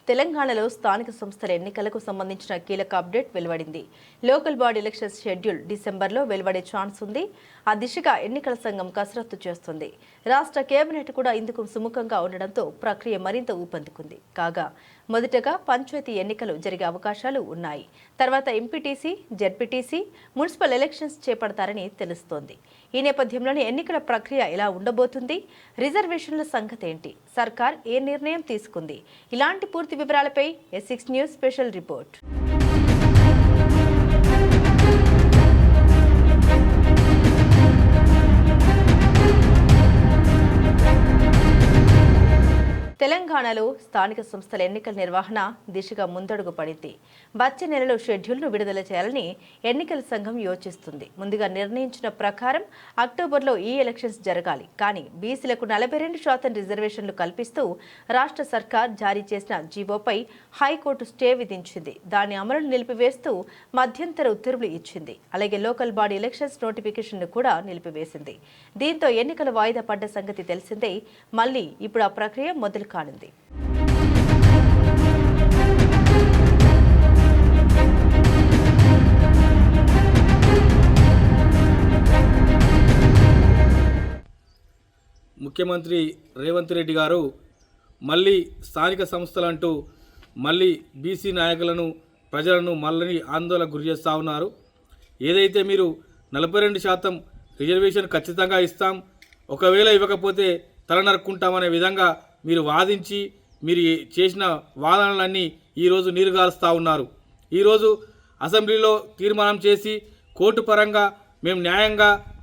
తెలంగాణలో స్థానిక సంస్థల ఎన్నికలకు సంబంధించిన కీలక అప్డేట్ వెలువడింది. లోకల్ బాడీ ఎలక్షన్స్ షెడ్యూల్ డిసెంబర్లో వెలువడే ఛాన్స్ ఉంది. ఆ దిశగా ఎన్నికల సంఘం కసరత్తు చేస్తుంది. రాష్ట్ర కేబినెట్ కూడా ఇందుకు సుముఖంగా ఉండడంతో ప్రక్రియ మరింత ఊపందుకుంది. కాగా మొదటగా పంచాయతీ ఎన్నికలు జరిగే అవకాశాలు ఉన్నాయి. తర్వాత ఎంపీటీసీ, జెడ్పీటీసీ, మున్సిపల్ ఎలక్షన్స్ చేపడతారని తెలుస్తోంది. ఈ నేపథ్యంలోనే ఎన్నికల ప్రక్రియ ఎలా ఉండబోతుంది, రిజర్వేషన్ల సంగతి ఏంటి, సర్కార్ ఏ నిర్ణయం తీసుకుంది, ఇలాంటి పూర్తి వివరాలపై S6 న్యూస్ స్పెషల్ రిపోర్ట్. తెలంగాణలో స్థానిక సంస్థల ఎన్నికల నిర్వహణ దిశగా ముందడుగు పడింది. వచ్చే నెలలో షెడ్యూల్ను విడుదల చేయాలని ఎన్నికల సంఘం యోచిస్తుంది. ముందుగా నిర్ణయించిన ప్రకారం అక్టోబర్లో ఈ ఎలక్షన్స్ జరగాలి. కానీ బీసీలకు 42% రిజర్వేషన్లు కల్పిస్తూ రాష్ట్ర సర్కార్ జారీ చేసిన జీవోపై హైకోర్టు స్టే విధించింది. దాని అమలును నిలిపివేస్తూ మధ్యంతర ఉత్తర్వులు ఇచ్చింది. అలాగే లోకల్ బాడీ ఎలక్షన్స్ నోటిఫికేషన్ను కూడా నిలిపివేసింది. దీంతో ఎన్నికలు వాయిదా పడ్డ సంగతి తెలిసిందే. మళ్లీ ఇప్పుడు ఆ ప్రక్రియ మొదలు కానుంది. ముఖ్యమంత్రి రేవంత్ రెడ్డి గారు మళ్ళీ స్థానిక సంస్థలంటూ మళ్ళీ బీసీ నాయకులను, ప్రజలను మళ్ళీ ఆందోళనకు గురి చేస్తూ ఉన్నారు. ఏదైతే మీరు 42% రిజర్వేషన్ ఖచ్చితంగా ఇస్తాం, ఒకవేళ ఇవ్వకపోతే తల నరుక్కుంటామనే విధంగా మీరు వాదించి మీరు చేసిన వాదనలన్నీ ఈరోజు నీరుగారుస్తూ ఉన్నారు. ఈరోజు అసెంబ్లీలో తీర్మానం చేసి కోర్టు పరంగా మేము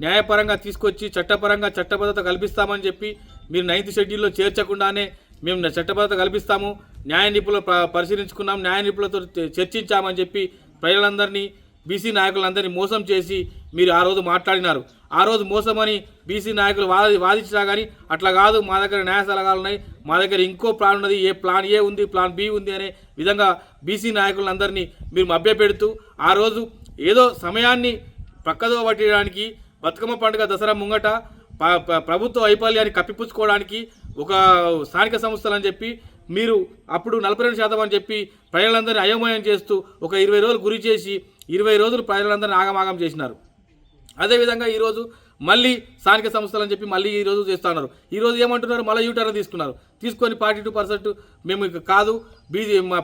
న్యాయపరంగా తీసుకొచ్చి చట్టబద్ధత కల్పిస్తామని చెప్పి మీరు 9th షెడ్యూల్లో చేర్చకుండానే మేము చట్టబద్ధత కల్పిస్తాము, న్యాయ నిపుణులు పరిశీలించుకున్నాం, న్యాయ నిపుణులతో చర్చించామని చెప్పి ప్రజలందరినీ, బీసీ నాయకులందరినీ మోసం చేసి మీరు ఆ రోజు మాట్లాడినారు. ఆ రోజు మోసమని బీసీ నాయకులు వాదించినా కానీ అట్లా కాదు, మా దగ్గర న్యాయ సలహాలు ఉన్నాయి, మా దగ్గర ఇంకో ప్లాన్ ఉన్నది, ప్లాన్ ఏ ఉంది, ప్లాన్ బి ఉంది అనే విధంగా బీసీ నాయకులందరినీ మీరు మభ్యపెడుతూ ఆ రోజు ఏదో సమయాన్ని పక్కదో పట్టడానికి, బతుకమ్మ పండుగ, దసరా ముంగట ప్రభుత్వ వైఫల్యాన్ని కప్పిపుచ్చుకోవడానికి ఒక స్థానిక సంస్థలు అని చెప్పి మీరు అప్పుడు 42% అని చెప్పి ప్రజలందరినీ అయోమయం చేస్తూ ఒక 20 రోజులు గురి చేసి 20 రోజులు ప్రజలందరినీ ఆగమాగం చేసినారు. అదేవిధంగా ఈరోజు మళ్ళీ స్థానిక సంస్థలు అని చెప్పి మళ్ళీ ఈరోజు చేస్తున్నారు. ఈరోజు ఏమంటున్నారు, మళ్ళీ యూటర్న్ తీసుకొని 42% మేము కాదు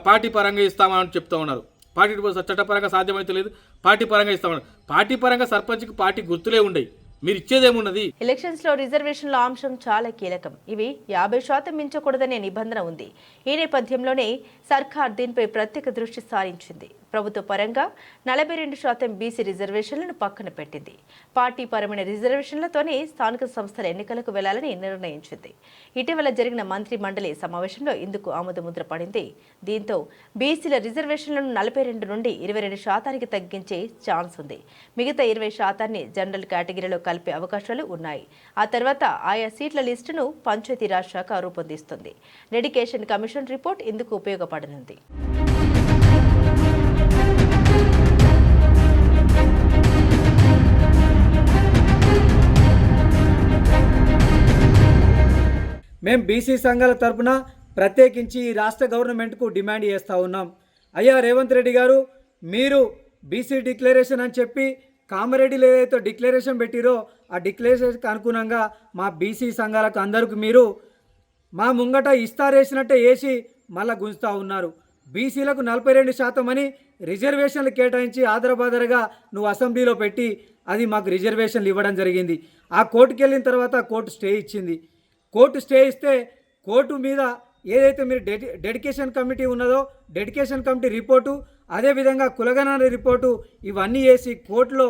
పార్టీ పరంగా ఇస్తామని చెప్తా ఉన్నారు. 42% చట్టపరంగా సాధ్యమైతే లేదు, పార్టీ పరంగా ఇస్తామన్నారు. పార్టీ పరంగా సర్పంచ్కి పార్టీ గుర్తులే ఉండయి, మీరు ఇచ్చేదేమున్నది? ఎలక్షన్స్ లో రిజర్వేషన్ల అంశం చాలా కీలకం. ఇవి 50% మించకూడదనే నిబంధన ఉంది. ఈ నేపథ్యంలోనే సర్కార్ దీనిపై ప్రత్యేక దృష్టి సారించింది. ప్రభుత్వ పరంగా 42% బీసీ రిజర్వేషన్లను పక్కన పెట్టింది. పార్టీ పరమైన రిజర్వేషన్లతోనే స్థానిక సంస్థల ఎన్నికలకు వెళ్లాలని నిర్ణయించింది. ఇటీవల జరిగిన మంత్రి మండలి సమావేశంలో ఇందుకు ఆమోదముద్ర పడింది. దీంతో బీసీల రిజర్వేషన్లను 42 నుండి 22% తగ్గించే ఛాన్స్ ఉంది. మిగతా 20% జనరల్ కేటగిరీలో కలిపే అవకాశాలు ఉన్నాయి. ఆ తర్వాత ఆయా సీట్ల లిస్టును పంచాయతీరాజ్ శాఖ రూపొందిస్తుంది. డెడికేషన్ కమిషన్ రిపోర్ట్ ఇందుకు ఉపయోగపడనుంది. మేము బీసీ సంఘాల తరఫున ప్రత్యేకించి రాష్ట్ర గవర్నమెంట్కు డిమాండ్ చేస్తూ ఉన్నాం. అయ్యా రేవంత్ రెడ్డి గారు, మీరు బీసీ డిక్లరేషన్ అని చెప్పి కామారెడ్డిలో ఏదైతే డిక్లరేషన్ పెట్టిరో ఆ డిక్లరేషన్కి అనుగుణంగా మా బీసీ సంఘాలకు అందరికీ మీరు మా ముంగట ఇస్తారేసినట్టే వేసి మళ్ళా గుంజుతూ ఉన్నారు. బీసీలకు 42% అని రిజర్వేషన్లు కేటాయించి ఆదరబాదరగా నువ్వు అసెంబ్లీలో పెట్టి అది మాకు రిజర్వేషన్లు ఇవ్వడం జరిగింది. ఆ కోర్టుకు వెళ్ళిన తర్వాత కోర్టు స్టే ఇచ్చింది. కోర్టు స్టే ఇస్తే కోర్టు మీద ఏదైతే మీరు డెడికేషన్ కమిటీ ఉన్నదో డెడికేషన్ కమిటీ రిపోర్టు, అదేవిధంగా కులగణన రిపోర్టు ఇవన్నీ వేసి కోర్టులో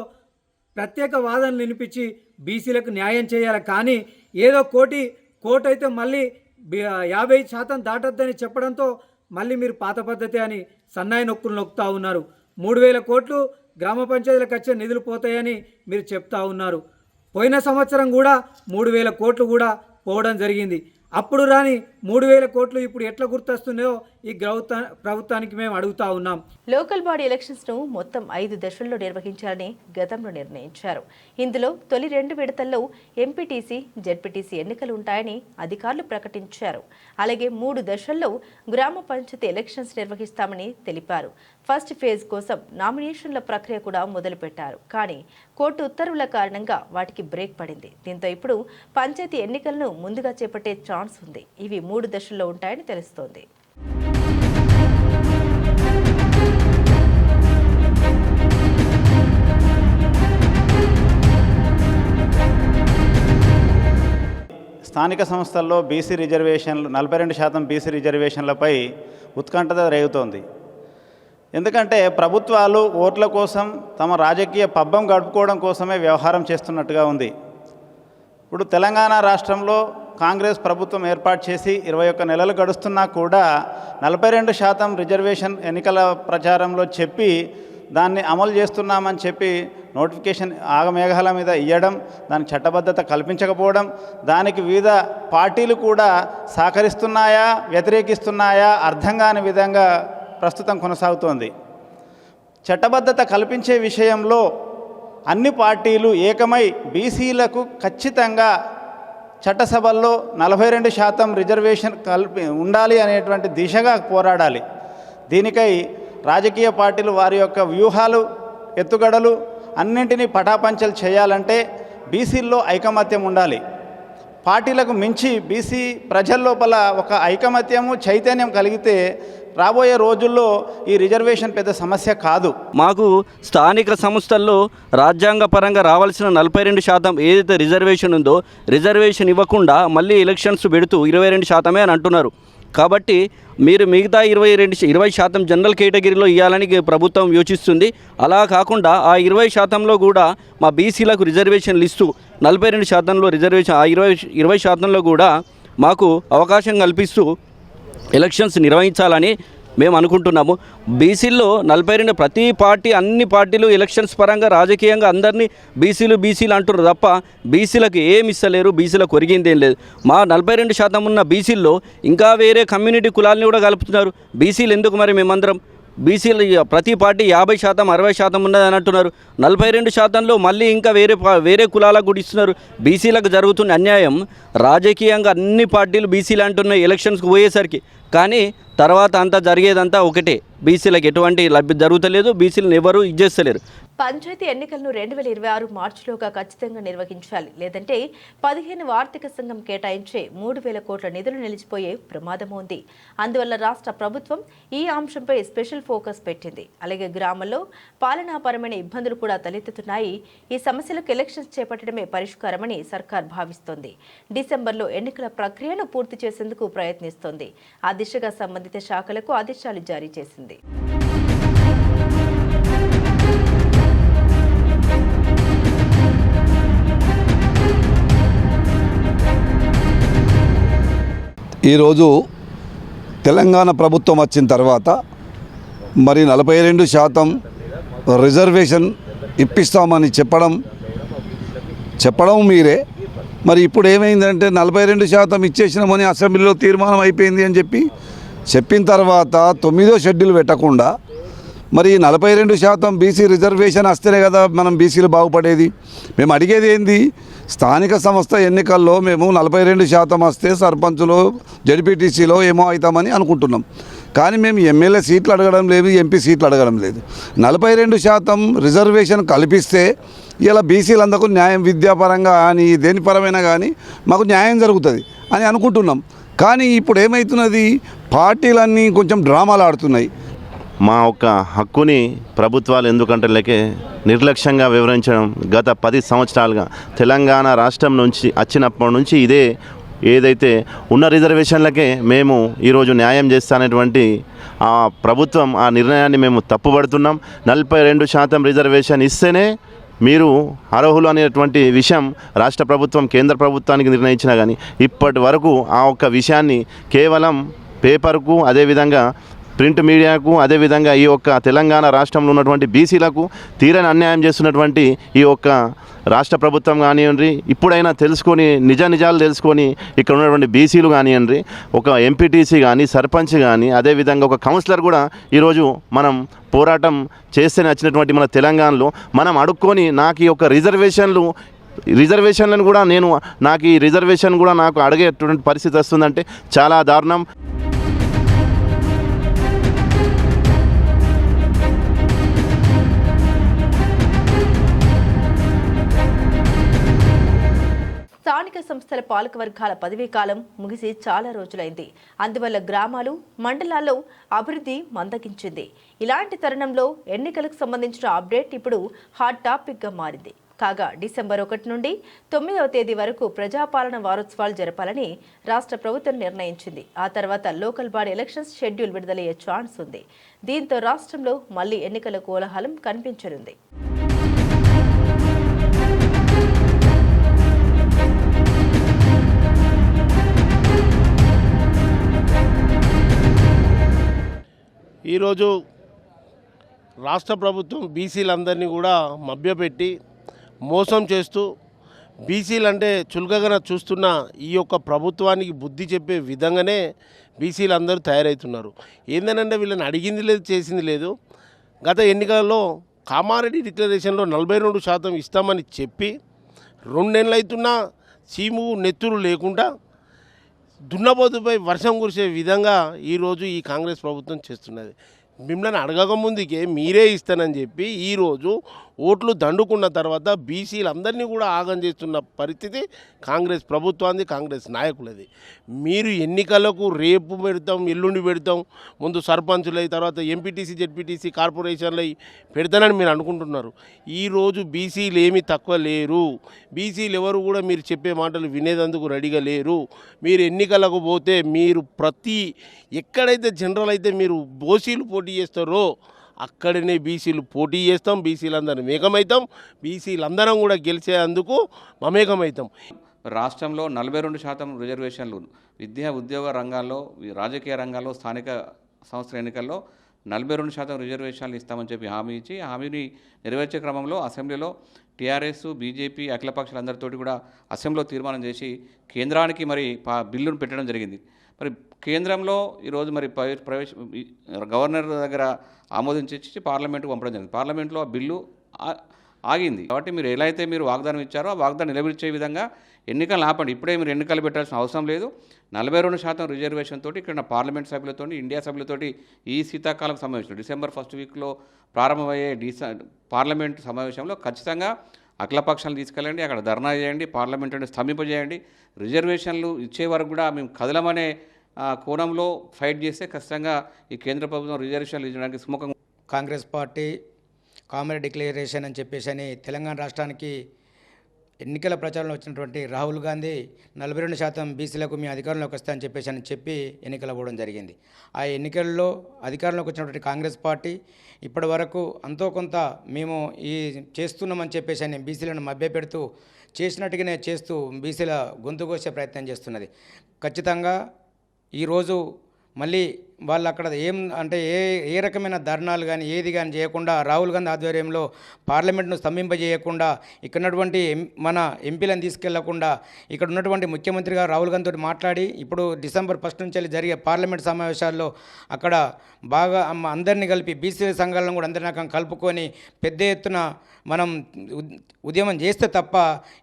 ప్రత్యేక వాదనలు వినిపించి బీసీలకు న్యాయం చేయాలి. కానీ ఏదో కోర్టు అయితే మళ్ళీ 50% దాటొద్దని చెప్పడంతో మళ్ళీ మీరు పాత పద్ధతి అని సన్నాయి నొక్కులు నొక్కుతూ ఉన్నారు. 3000 కోట్లు గ్రామ పంచాయతీలకు వచ్చే నిధులు పోతాయని మీరు చెప్తా ఉన్నారు. పోయిన సంవత్సరం కూడా 3000 కోట్లు కూడా పోవడం జరిగింది. అప్పుడు రాని 3000 కోట్లు ఇప్పుడు ఎట్లా గుర్తొస్తున్నాయో ఈ ప్రభుత్వానికి మేము అడుగుతా ఉన్నాం. లోకల్ బాడీ ఎలక్షన్స్ ను మొత్తం 5 దశల్లో నిర్వహించాలని గతంలో నిర్ణయించారు. ఇందులో తొలి 2 విడతల్లో ఎంపీటీసీ, జెడ్పీటీసీ ఎన్నికలు ఉంటాయని అధికారులు ప్రకటించారు. అలాగే 3 దశల్లో గ్రామ పంచాయతీ ఎలక్షన్స్ నిర్వహిస్తామని తెలిపారు. ఫస్ట్ ఫేజ్ కోసం నామినేషన్ల ప్రక్రియ కూడా మొదలుపెట్టారు. కానీ కోర్టు ఉత్తర్వుల కారణంగా వాటికి బ్రేక్ పడింది. దీంతో ఇప్పుడు పంచాయతీ ఎన్నికలను ముందుగా చేపట్టే ఛాన్స్ ఉంది. ఇవి 3 దశల్లో ఉంటాయని తెలుస్తోంది. స్థానిక సంస్థల్లో బీసీ రిజర్వేషన్లు 42% బీసీ రిజర్వేషన్లపై ఉత్కంఠత రేగుతోంది. ఎందుకంటే ప్రభుత్వాలు ఓట్ల కోసం తమ రాజకీయ పబ్బం గడుపుకోవడం కోసమే వ్యవహారం చేస్తున్నట్టుగా ఉంది. ఇప్పుడు తెలంగాణ రాష్ట్రంలో కాంగ్రెస్ ప్రభుత్వం ఏర్పాటు చేసి 21 నెలలు గడుస్తున్నా కూడా 42% రిజర్వేషన్ ఎన్నికల ప్రచారంలో చెప్పి దాన్ని అమలు చేస్తున్నామని చెప్పి నోటిఫికేషన్ ఆగమేఘాల మీద ఇవ్వడం, దానికి చట్టబద్ధత కల్పించకపోవడం, దానికి వివిధ పార్టీలు కూడా సహకరిస్తున్నాయా వ్యతిరేకిస్తున్నాయా అర్థం కాని విధంగా ప్రస్తుతం కొనసాగుతోంది. చట్టబద్ధత కల్పించే విషయంలో అన్ని పార్టీలు ఏకమై బీసీలకు ఖచ్చితంగా చట్టసభల్లో 42% రిజర్వేషన్ ఉండాలి అనేటువంటి దిశగా పోరాడాలి. దీనికై రాజకీయ పార్టీలు వారి యొక్క వ్యూహాలు, ఎత్తుగడలు అన్నింటినీ పటాపంచలు చేయాలంటే బీసీల్లో ఐకమత్యం ఉండాలి. పార్టీలకు మించి బీసీ ప్రజల లోపల ఒక ఐకమత్యము, చైతన్యం కలిగితే రాబోయే రోజుల్లో ఈ రిజర్వేషన్ పెద్ద సమస్య కాదు. మాకు స్థానిక సంస్థల్లో రాజ్యాంగపరంగా రావాల్సిన 42% ఏదైతే రిజర్వేషన్ ఉందో రిజర్వేషన్ ఇవ్వకుండా మళ్ళీ ఎలక్షన్స్ పెడుతూ 22% అని అంటున్నారు. కాబట్టి మీరు మిగతా 20% జనరల్ కేటగిరీలో ఇవ్వాలని ప్రభుత్వం యోచిస్తుంది. అలా కాకుండా ఆ 20%లో కూడా మా బీసీలకు రిజర్వేషన్లు ఇస్తూ 42%లో రిజర్వేషన్, ఆ 20%లో కూడా మాకు అవకాశం కల్పిస్తూ ఎలక్షన్స్ నిర్వహించాలని మేము అనుకుంటున్నాము. బీసీల్లో 42 ప్రతి పార్టీ, అన్ని పార్టీలు ఎలక్షన్స్ పరంగా రాజకీయంగా అందరినీ బీసీలు అంటున్నారు తప్ప బీసీలకు ఏమి ఇస్తలేరు, బీసీలకు ఒరిగిందేం లేదు. మా 42% ఉన్న బీసీల్లో ఇంకా వేరే కమ్యూనిటీ కులాలని కూడా కలుపుతున్నారు. బీసీలు ఎందుకు మరి మేమందరం బీసీలు ప్రతి పార్టీ 50%, 60% ఉన్నదని అంటున్నారు. 42%లో మళ్ళీ ఇంకా వేరే కులాలకు కూడా ఇస్తున్నారు. బీసీలకు జరుగుతున్న అన్యాయం రాజకీయంగా అన్ని పార్టీలు బీసీలు అంటున్నాయి ఎలక్షన్స్కి పోయేసరికి. కానీ తర్వాత అంతా జరిగేదంతా ఒకటే, బీసీలకు ఎటువంటి లబ్ధి జరుగుతలేదు, బీసీలను ఎవరు ఇచ్చేస్తలేరు. పంచాయతీ ఎన్నికలను 2026 మార్చిలోగా ఖచ్చితంగా నిర్వహించాలి. లేదంటే 15వ ఆర్థిక సంఘం కేటాయించే 3,000 కోట్ల నిధులు నిలిచిపోయే ప్రమాదం ఉంది. అందువల్ల రాష్ట్ర ప్రభుత్వం ఈ అంశంపై స్పెషల్ ఫోకస్ పెట్టింది. అలాగే గ్రామాల్లో పాలనాపరమైన ఇబ్బందులు కూడా తలెత్తుతున్నాయి. ఈ సమస్యలకు ఎలక్షన్స్ చేపట్టడమే పరిష్కారమని సర్కార్ భావిస్తోంది. డిసెంబర్లో ఎన్నికల ప్రక్రియను పూర్తి చేసేందుకు ప్రయత్నిస్తోంది. ఆ దిశగా సంబంధిత శాఖలకు ఆదేశాలు జారీ చేసింది. ఈరోజు తెలంగాణ ప్రభుత్వం వచ్చిన తర్వాత మరి 42% రిజర్వేషన్ ఇప్పిస్తామని చెప్పడం మీరే. మరి ఇప్పుడు ఏమైందంటే 42% ఇచ్చేసినామని అసెంబ్లీలో తీర్మానం అయిపోయింది అని చెప్పిన తర్వాత 9వ షెడ్యూల్ పెట్టకుండా మరి 42% బీసీ రిజర్వేషన్ వస్తేనే కదా మనం బీసీలు బాగుపడేది. మేము అడిగేది ఏంది, స్థానిక సంస్థ ఎన్నికల్లో మేము 42% వస్తే సర్పంచులో, జడ్పీటీసీలో ఏమో అవుతామని అనుకుంటున్నాం. కానీ మేము ఎమ్మెల్యే సీట్లు అడగడం లేదు, ఎంపీ సీట్లు అడగడం లేదు. 42% రిజర్వేషన్ కల్పిస్తే ఇలా బీసీలందరూ న్యాయం, విద్యాపరంగా కానీ దేనిపరమైనా కానీ మాకు న్యాయం జరుగుతుంది అని అనుకుంటున్నాం. కానీ ఇప్పుడు ఏమవుతున్నది, పార్టీలన్నీ కొంచెం డ్రామాలు ఆడుతున్నాయి. మా ఒక్క హక్కుని ప్రభుత్వాలు ఎందుకంటే నిర్లక్ష్యంగా వివరించడం గత 10 సంవత్సరాలుగా తెలంగాణ రాష్ట్రం నుంచి వచ్చినప్పటి నుంచి ఇదే ఏదైతే ఉన్న రిజర్వేషన్లకే మేము ఈరోజు న్యాయం చేస్తానటువంటి ఆ ప్రభుత్వం ఆ నిర్ణయాన్ని మేము తప్పుపడుతున్నాం. 42% రిజర్వేషన్ ఇస్తేనే మీరు అర్హులు అనేటువంటి విషయం రాష్ట్ర ప్రభుత్వం కేంద్ర ప్రభుత్వానికి నిర్ణయించినా కానీ ఇప్పటి వరకు ఆ ఒక్క విషయాన్ని కేవలం పేపర్కు అదేవిధంగా ప్రింట్ మీడియాకు అదేవిధంగా ఈ యొక్క తెలంగాణ రాష్ట్రంలో ఉన్నటువంటి బీసీలకు తీరని అన్యాయం చేస్తున్నటువంటి ఈ యొక్క రాష్ట్ర ప్రభుత్వం కానివ్వండి, ఇప్పుడైనా తెలుసుకొని నిజాలు తెలుసుకొని ఇక్కడ ఉన్నటువంటి బీసీలు కానివ్వండి, ఒక ఎంపీటీసీ కానీ సర్పంచ్ కానీ అదేవిధంగా ఒక కౌన్సిలర్ కూడా ఈరోజు మనం పోరాటం చేస్తే నచ్చినటువంటి మన తెలంగాణలో మనం అడుక్కొని నాకు ఈ యొక్క రిజర్వేషన్లను కూడా నాకు ఈ రిజర్వేషన్ కూడా నాకు అడిగేటువంటి పరిస్థితి వస్తుందంటే చాలా దారుణం. స్థానిక సంస్థల పాలకవర్గాల పదవీ కాలం ముగిసి చాలా రోజులైంది. అందువల్ల గ్రామాలు, మండలాల్లో అభివృద్ధి మందగించింది. ఇలాంటి తరుణంలో ఎన్నికలకు సంబంధించిన అప్డేట్ ఇప్పుడు హాట్ టాపిక్గా మారింది. కాగా డిసెంబర్ 1 నుండి 9వ తేదీ వరకు ప్రజాపాలన వారోత్సవాలు జరపాలని రాష్ట్ర ప్రభుత్వం నిర్ణయించింది. ఆ తర్వాత లోకల్ బాడీ ఎలక్షన్స్ షెడ్యూల్ విడుదలయ్యే ఛాన్స్ ఉంది. దీంతో రాష్ట్రంలో మళ్లీ ఎన్నికల కోలాహలం కనిపించనుంది. ఈరోజు రాష్ట్ర ప్రభుత్వం బీసీలందరినీ కూడా మభ్యపెట్టి మోసం చేస్తూ బీసీలంటే చులకగా చూస్తున్న ఈ యొక్క ప్రభుత్వానికి బుద్ధి చెప్పే విధంగానే బీసీలందరూ తయారవుతున్నారు. ఏందనంటే వీళ్ళని అడిగింది లేదు, చేసింది లేదు. గత ఎన్నికలలో కామారెడ్డి డిక్లరేషన్లో 42% ఇస్తామని చెప్పి 2 నెలలు అవుతున్నా చీము నెత్తురు లేకుండా దున్నపోతుపై వర్షం కురిసే విధంగా ఈరోజు ఈ కాంగ్రెస్ ప్రభుత్వం చేస్తున్నది. మిమ్మల్ని అడగకముందుకే మీరే ఇస్తానని చెప్పి ఈరోజు ఓట్లు దండుకున్న తర్వాత బీసీలందరినీ కూడా ఆగం చేస్తున్న పరిస్థితి కాంగ్రెస్ ప్రభుత్వాన్ని, కాంగ్రెస్ నాయకులది. మీరు ఎన్నికలకు రేపు పెడతాం, ఎల్లుండి పెడతాం, ముందు సర్పంచులై తర్వాత ఎంపీటీసీ, జెడ్పీటీసీ, కార్పొరేషన్లై పెడతానని మీరు అనుకుంటున్నారు. ఈరోజు బీసీలు ఏమీ తక్కువ లేరు. బీసీలు ఎవరు కూడా మీరు చెప్పే మాటలు వినేందుకు రెడీగా లేరు. మీరు ఎన్నికలకు పోతే మీరు ఎక్కడైతే జనరల్ అయితే మీరు ఓసీలు పోటీ చేస్తారో అక్కడనే బీసీలు పోటీ చేస్తాం, బీసీలందరం మేకమవుతాం, బీసీలందరం కూడా గెలిచేందుకు మమేకమవుతాం. రాష్ట్రంలో 42% రిజర్వేషన్లు విద్యా ఉద్యోగ రంగాల్లో, రాజకీయ రంగాల్లో, స్థానిక సంస్థల ఎన్నికల్లో 42% రిజర్వేషన్లు ఇస్తామని చెప్పి హామీ ఇచ్చి హామీని నెరవేర్చే క్రమంలో అసెంబ్లీలో టీఆర్ఎస్, బీజేపీ, అఖిలపక్షాలందరితోటి కూడా అసెంబ్లీలో తీర్మానం చేసి కేంద్రానికి మరి బిల్లును పెట్టడం జరిగింది. మరి కేంద్రంలో ఈరోజు మరి గవర్నర్ దగ్గర ఆమోదించి పార్లమెంటుకు పంపడం జరిగింది. పార్లమెంట్లో ఆ బిల్లు ఆగింది. కాబట్టి మీరు ఎలా అయితే మీరు వాగ్దానం ఇచ్చారో ఆ వాగ్దానం నిలబెట్టే విధంగా ఎన్నికలు ఆపండి. ఇప్పుడే మీరు ఎన్నికలు పెట్టాల్సిన అవసరం లేదు. 42% రిజర్వేషన్ తోటి ఇక్కడ పార్లమెంట్ సభ్యులతో, ఇండియా సభ్యులతోటి ఈ శీతాకాలం సమావేశం డిసెంబర్ 1st వీక్లో ప్రారంభమయ్యే పార్లమెంట్ సమావేశంలో ఖచ్చితంగా అఖిలపక్షాలు తీసుకెళ్ళండి, అక్కడ ధర్నా చేయండి, పార్లమెంటుని స్తంభింపజేయండి. రిజర్వేషన్లు ఇచ్చే వరకు కూడా మేము కదలమనే కోణంలో ఫైట్ చేస్తే ఖచ్చితంగా ఈ కేంద్ర ప్రభుత్వం రిజర్వేషన్లు ఇచ్చడానికి సుముఖంగా. కాంగ్రెస్ పార్టీ కామన్ డిక్లరేషన్ అని చెప్పేసి తెలంగాణ రాష్ట్రానికి ఎన్నికల ప్రచారంలో వచ్చినటువంటి రాహుల్ గాంధీ 42% బీసీలకు మీ అధికారంలోకి వస్తాయని చెప్పి ఎన్నికలు అవ్వడం జరిగింది. ఆ ఎన్నికల్లో అధికారంలోకి వచ్చినటువంటి కాంగ్రెస్ పార్టీ ఇప్పటి వరకు అంతో కొంత మేము ఈ చేస్తున్నామని చెప్పేసి బీసీలను మభ్యపెడుతూ చేసినట్టుగానే చేస్తూ బీసీల గొంతు కోసే ప్రయత్నం చేస్తున్నది. ఖచ్చితంగా ఈరోజు మళ్ళీ వాళ్ళు అక్కడ ఏ రకమైన ధర్నాలు కానీ ఏది కానీ చేయకుండా రాహుల్ గాంధీ ఆధ్వర్యంలో పార్లమెంట్ను స్తంభింపజేయకుండా ఇక్కడ ఉన్నటువంటి మన ఎంపీలను తీసుకెళ్లకుండా ఇక్కడ ఉన్నటువంటి ముఖ్యమంత్రిగా రాహుల్ గాంధీ తోటి మాట్లాడి ఇప్పుడు డిసెంబర్ 1 నుంచి జరిగే పార్లమెంట్ సమావేశాల్లో అక్కడ బాగా అందరినీ కలిపి బీసీ సంఘాలను కూడా అందరినీ కలుపుకొని పెద్ద ఎత్తున మనం ఉద్యమం చేస్తే తప్ప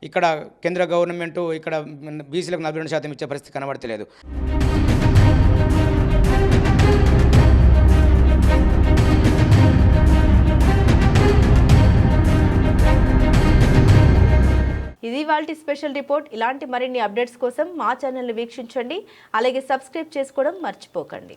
ఇక్కడ కేంద్ర గవర్నమెంటు ఇక్కడ బీసీలకు 42% ఇచ్చే పరిస్థితి కనబడతలేదు. ఇది వాల్టి స్పెషల్ రిపోర్ట్. ఇలాంటి మరిన్ని అప్డేట్స్ కోసం మా ఛానల్ని వీక్షించండి, అలాగే సబ్స్క్రైబ్ చేసుకోవడం మర్చిపోకండి.